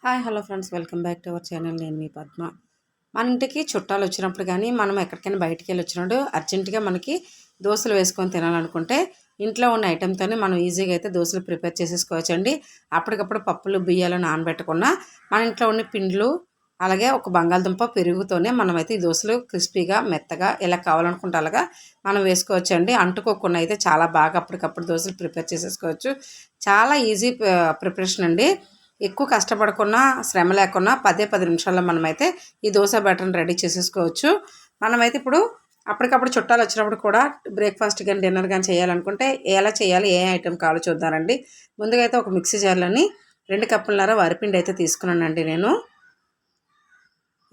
Hi hello friends, welcome back to our channel. నేను మీ పద్మ. మన ఇంటికి చుట్టాలు వచ్చినప్పుడు కానీ మనం ఎక్కడికైనా బయటికి వెళ్ళి వచ్చినప్పుడు అర్జెంటుగా మనకి దోశలు వేసుకొని తినాలనుకుంటే ఇంట్లో ఉన్న ఐటెంతోనే మనం ఈజీగా అయితే దోశలు ప్రిపేర్ చేసేసుకోవచ్చు అండి. అప్పటికప్పుడు పప్పులు బియ్యాలు నానబెట్టకుండా మన ఇంట్లో ఉన్న పిండ్లు అలాగే ఒక బంగాళదుంప పెరుగుతోనే మనమైతే ఈ దోశలు క్రిస్పీగా మెత్తగా ఎలా కావాలనుకుంటే అలాగా మనం వేసుకోవచ్చు అండి. అంటుకోకుండా అయితే చాలా బాగా అప్పటికప్పుడు దోశలు ప్రిపేర్ చేసేసుకోవచ్చు. చాలా ఈజీ ప్రిపరేషన్ అండి. ఎక్కువ కష్టపడకుండా శ్రమ లేకుండా 10 నిమిషాల్లో మనమైతే ఈ దోశ బ్యాటర్ని రెడీ చేసేసుకోవచ్చు. మనమైతే ఇప్పుడు అప్పటికప్పుడు చుట్టాలు వచ్చినప్పుడు కూడా బ్రేక్ఫాస్ట్ కానీ డిన్నర్ కానీ చేయాలనుకుంటే ఎలా చేయాలి, ఏ ఐటెం కావాలో చూద్దారండి. ముందుగా అయితే ఒక మిక్సీ జార్లోని 2 కప్పులన్నర వరిపిండి అయితే తీసుకున్నానండి. నేను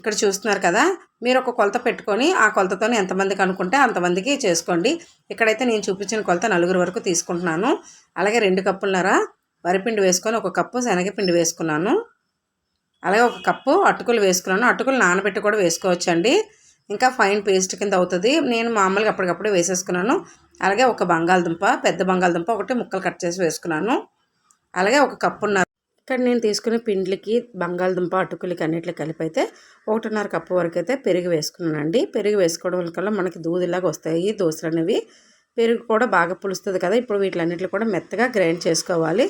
ఇక్కడ చూస్తున్నారు కదా, మీరు ఒక కొలత పెట్టుకొని ఆ కొలతతో ఎంతమందికి అనుకుంటే అంతమందికి చేసుకోండి. ఇక్కడైతే నేను చూపించిన కొలత 4 వరకు తీసుకుంటున్నాను. అలాగే 2 కప్పులన్నర వరిపిండి వేసుకొని ఒక కప్పు శనగపిండి వేసుకున్నాను. అలాగే ఒక కప్పు అటుకులు వేసుకున్నాను. అటుకులు నానబెట్టి కూడా వేసుకోవచ్చండి, ఇంకా ఫైన్ పేస్ట్ కింద అవుతుంది. నేను మామూలుగా అప్పటికప్పుడు వేసేసుకున్నాను. అలాగే ఒక బంగాళదుంప, పెద్ద బంగాళదుంప ఒకటి ముక్కలు కట్ చేసి వేసుకున్నాను. అలాగే ఒక కప్పున్నర ఇక్కడ నేను తీసుకునే పిండికి బంగాళదుంప అటుకులకి అన్నిటికి కలిపి అయితే 1.5 కప్పు వరకు అయితే పెరుగు వేసుకున్నానండి. పెరుగు వేసుకోవడం వల్ల మనకి దూదిలాగా వస్తాయి దోశలు అనేవి. పెరుగు కూడా బాగా పులుస్తుంది కదా. ఇప్పుడు వీటిలన్నిటిని కూడా మెత్తగా గ్రైండ్ చేసుకోవాలి.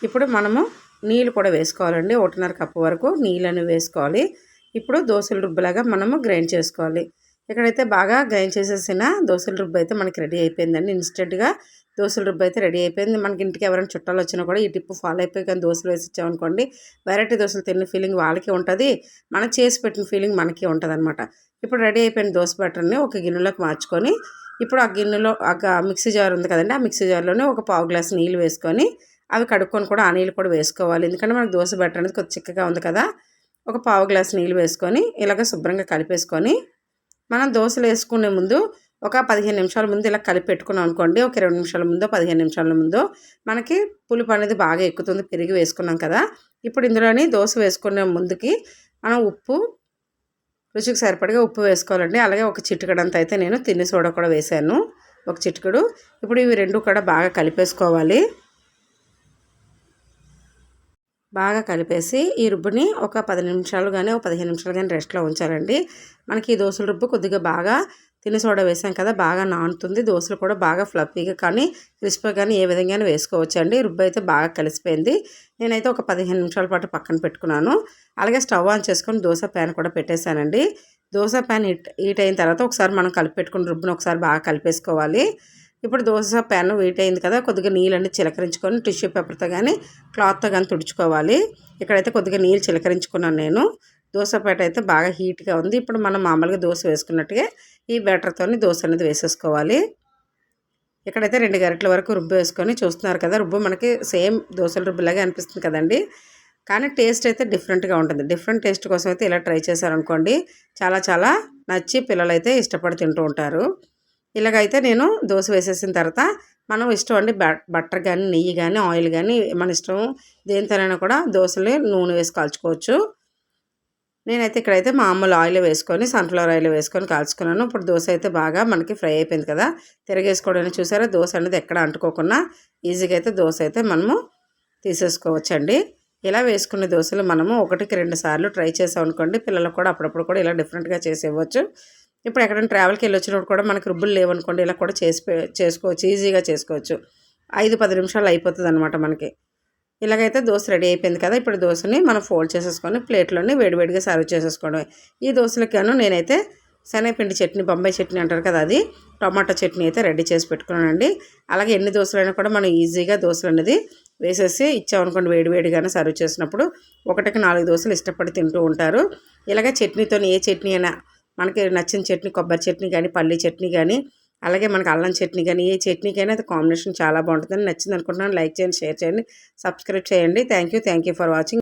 ఇప్పుడు మనము నీళ్ళు కూడా వేసుకోవాలండి. 1.5 కప్పు వరకు నీళ్ళని వేసుకోవాలి. ఇప్పుడు దోశల రుబ్బులాగా మనము గ్రైండ్ చేసుకోవాలి. ఇక్కడైతే బాగా గ్రైండ్ చేసేసిన దోశల రుబ్బు అయితే మనకి రెడీ అయిపోయిందండి. ఇన్స్టెంట్గా దోశల రుబ్బు అయితే రెడీ అయిపోయింది. మనకి ఇంటికి ఎవరైనా చుట్టాలు వచ్చినా కూడా ఈ టిప్పు ఫాలో అయిపోయి కానీ దోశలు వేసి ఇచ్చామనుకోండి, వెరైటీ దోశలు తిన్న ఫీలింగ్ వాళ్ళకి ఉంటుంది, మనం చేసి పెట్టిన ఫీలింగ్ మనకి ఉంటుంది అనమాట. ఇప్పుడు రెడీ అయిపోయిన దోశ బ్యాటర్ని ఒక గిన్నెలోకి మార్చుకొని ఇప్పుడు ఆ గిన్నెలో మిక్సీ జార్ ఉంది కదండి, ఆ మిక్సీ జార్లోనే ఒక పావు గ్లాస్ నీళ్ళు వేసుకొని అవి కడుక్కొని కూడా ఆ నీళ్ళు కూడా వేసుకోవాలి. ఎందుకంటే మనకు దోశ బ్యాటర్ అనేది కొద్దిగా చిక్కగా ఉంది కదా. ఒక పావు గ్లాస్ నీళ్ళు వేసుకొని ఇలాగ శుభ్రంగా కలిపేసుకొని మనం దోశలు వేసుకునే ముందు ఒక 15 నిమిషాల ముందు ఇలా కలిపి పెట్టుకున్నాం అనుకోండి, ఒక 20 నిమిషాల ముందో 15 నిమిషాల ముందో మనకి పులుపు అనేది బాగా ఎక్కుతుంది. పెరిగి వేసుకున్నాం కదా. ఇప్పుడు ఇందులోని దోశ వేసుకునే ముందుకి మనం ఉప్పు, రుచికి సరిపడగా ఉప్పు వేసుకోవాలండి. అలాగే ఒక చిటికెడంత అయితే నేను తిన్ని సోడా కూడా వేసాను, ఒక చిటికెడు. ఇప్పుడు ఇవి రెండు కూడా బాగా కలిపేసుకోవాలి. బాగా కలిపేసి ఈ రుబ్బుని ఒక 10 నిమిషాలు కానీ ఒక 15 నిమిషాలు కానీ రెస్ట్లో ఉంచాలండి. మనకి ఈ దోశల రుబ్బు కొద్దిగా బాగా తిని సోడా వేసాం కదా, బాగా నానుతుంది. దోశలు కూడా బాగా ఫ్లఫీగా కానీ క్రిస్పీగా కానీ ఏ విధంగానే వేసుకోవచ్చు అండి. రుబ్బు అయితే బాగా కలిసిపోయింది. నేనైతే ఒక 15 నిమిషాల పాటు పక్కన పెట్టుకున్నాను. అలాగే స్టవ్ ఆన్ చేసుకొని దోశ ప్యాన్ కూడా పెట్టేశానండి. దోశ ప్యాన్ హీట్ అయిన తర్వాత ఒకసారి మనం కలిపి పెట్టుకుని రుబ్బుని ఒకసారి బాగా కలిపేసుకోవాలి. ఇప్పుడు దోశ ప్యాన్ హీట్ అయింది కదా, కొద్దిగా నీళ్ళని చిలకరించుకొని టిష్యూ పేపర్తో కానీ క్లాత్తో కానీ తుడుచుకోవాలి. ఇక్కడైతే కొద్దిగా నీళ్ళు చిలకరించుకున్నాను నేను. దోశ ప్యాట్ అయితే బాగా హీట్గా ఉంది. ఇప్పుడు మనం మామూలుగా దోశ వేసుకున్నట్టుగా ఈ బ్యాటర్తో దోశ అనేది వేసేసుకోవాలి. ఇక్కడైతే 2 గరిటెల వరకు రుబ్బు వేసుకొని చూస్తున్నారు కదా, రుబ్బు మనకి సేమ్ దోశల రుబ్బులాగే అనిపిస్తుంది కదండి. కానీ టేస్ట్ అయితే డిఫరెంట్గా ఉంటుంది. డిఫరెంట్ టేస్ట్ కోసం అయితే ఇలా ట్రై చేశారనుకోండి, చాలా చాలా నచ్చి పిల్లలైతే ఇష్టపడి తింటూ ఉంటారు. ఇలాగైతే నేను దోశ వేసేసిన తర్వాత మనం ఇష్టం అండి, బట్టర్ కానీ నెయ్యి కానీ ఆయిల్ కానీ మన ఇష్టం, దేనితోనైనా కూడా దోశలు నూనె వేసి కాల్చుకోవచ్చు. నేనైతే ఇక్కడైతే మామూలు ఆయిల్ వేసుకొని సన్ఫ్లవర్ ఆయిల్ వేసుకొని కాల్చుకున్నాను. ఇప్పుడు దోశ అయితే బాగా మనకి ఫ్రై అయిపోయింది కదా. తిరగేసుకోవడానికి చూసారా, దోశ అనేది ఎక్కడ అంటుకోకుండా ఈజీగా అయితే దోశ అయితే మనము తీసేసుకోవచ్చండి. ఇలా వేసుకునే దోశలు మనము 1-2 సార్లు ట్రై చేసాం అనుకోండి, పిల్లలకు కూడా అప్పుడప్పుడు కూడా ఇలా డిఫరెంట్గా చేసి ఇవ్వచ్చు. ఇప్పుడు ఎక్కడైనా ట్రావెల్కి వెళ్ళి వచ్చినప్పుడు కూడా మనకి రుబ్బులు లేవనుకోండి, ఇలా కూడా చేసుకోవచ్చు, ఈజీగా చేసుకోవచ్చు. 5-10 నిమిషాలు అయిపోతుంది అనమాట మనకి. ఇలాగైతే దోశ రెడీ అయిపోయింది కదా. ఇప్పుడు దోశని మనం ఫోల్డ్ చేసేసుకొని ప్లేట్లోని వేడివేడిగా సర్వ్ చేసేసుకోవడం. ఈ దోశలకి నేనైతే శనగపిండి చట్నీ, బొంబాయి చట్నీ అంటారు కదా, అది టమాటో చట్నీ అయితే రెడీ చేసి పెట్టుకున్నానండి. అలాగే ఎన్ని దోశలైనా కూడా మనం ఈజీగా దోశలు అనేది వేసేసి ఇచ్చామనుకోండి, వేడివేడిగానే సర్వ్ చేసినప్పుడు 1-4 దోశలు ఇష్టపడి తింటూ ఉంటారు. ఇలాగే చట్నీతో ఏ చట్నీ అయినా మనకి నచ్చిన చట్నీ, కొబ్బరి చట్నీ కానీ పల్లీ చట్నీ కానీ అలాగే మనకి అల్లం చట్నీ కానీ ఏ చట్నీకైనా అది కాంబినేషన్ చాలా బాగుంటుందని. నచ్చింది అనుకుంటున్నాను. లైక్ చేయండి, షేర్ చేయండి, సబ్స్క్రైబ్ చేయండి. Thank you for watching.